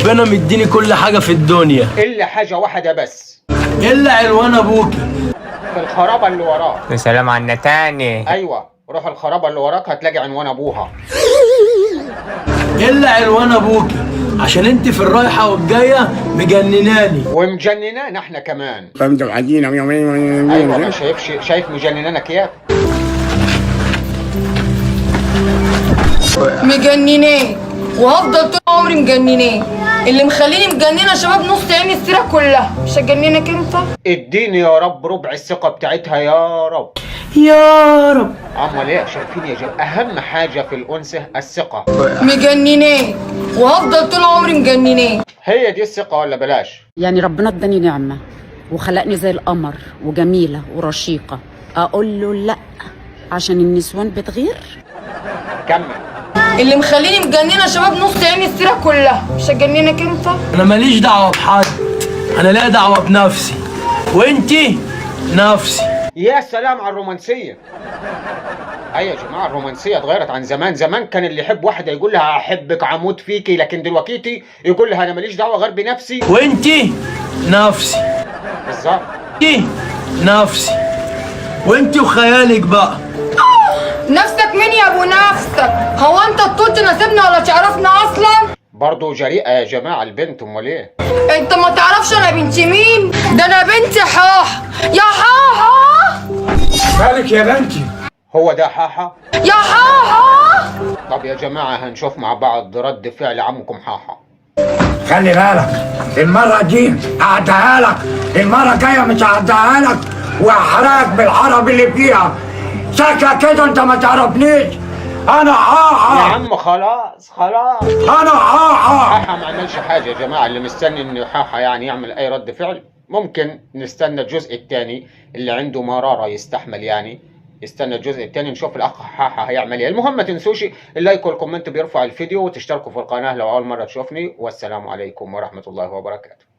ربنا مديني كل حاجة في الدنيا الا حاجه واحده بس، إلا عنوان أبوكي. في الخرابه اللي وراك. يا سلام على النتاني. ايوه، روح الخرابه اللي وراك هتلاقي عنوان ابوها. إلا عنوان أبوكي، عشان أنت في الرايحة والجاية مجنناني. ومجننانا احنا كمان. فهمت العجينه. ايوه، ما شايف مجننانا كيف. مجنناه وهفضل طول عمري مجنناه. اللي مخليني مجننه شباب نص عيني السيره كلها. مش هتجننك انت؟ اديني يا رب ربع الثقه بتاعتها يا رب. يا رب. امال ايه؟ شايفين يا جماعه، اهم حاجه في الانثى الثقه. مجنناه وهفضل طول عمري مجنناه. هي دي الثقه ولا بلاش؟ يعني ربنا اداني نعمه وخلقني زي القمر وجميله ورشيقه، اقول له لا عشان النسوان بتغير؟ كمل. اللي مخليني مجننه شباب نص عيني السيره كلها. مش هتجننك انت؟ أنا ماليش دعوة بحد، أنا ليا دعوة بنفسي، وأنتي نفسي. يا سلام على الرومانسيه. ايوه يا جماعه، الرومانسيه اتغيرت عن زمان. زمان كان اللي يحب واحده يقول لها احبك عمود فيكي، لكن دلوقتي يقول لها انا ماليش دعوه غير بنفسي. وأنتي نفسي. بالظبط. أنتي نفسي، وأنتي وخيالك بقى. نفسك مين يا ابو نفسك؟ هو انت الطول تناسبنا ولا تعرفنا اصلا؟ برضه جريئه يا جماعه البنت، امال ايه؟ انت ما تعرفش انا بنت مين؟ ده انا بنت حاحة. يا حاحة مالك يا بنتي؟ هو ده حاحه؟ يا حاحة. طب يا جماعه هنشوف مع بعض رد فعل عمكم حاحه. خلي بالك المره دي هعديها لك، المره الجايه مش هعديها لك واحرقك بالعرب اللي فيها. شكلك كده انت ما تعرفنيش. انا يا حاحه. عم خلاص. انا حاحه. حاحه ما عملش حاجه يا جماعه. اللي مستني ان حاحه يعني يعمل اي رد فعل، ممكن نستنى الجزء الثاني. اللي عنده مراره يستحمل يعني، يستنى الجزء الثاني نشوف الاخ حاحه هيعمل ايه. المهم ما تنسوش اللايك والكومنت بيرفع الفيديو، وتشتركوا في القناه لو اول مره تشوفني. والسلام عليكم ورحمه الله وبركاته.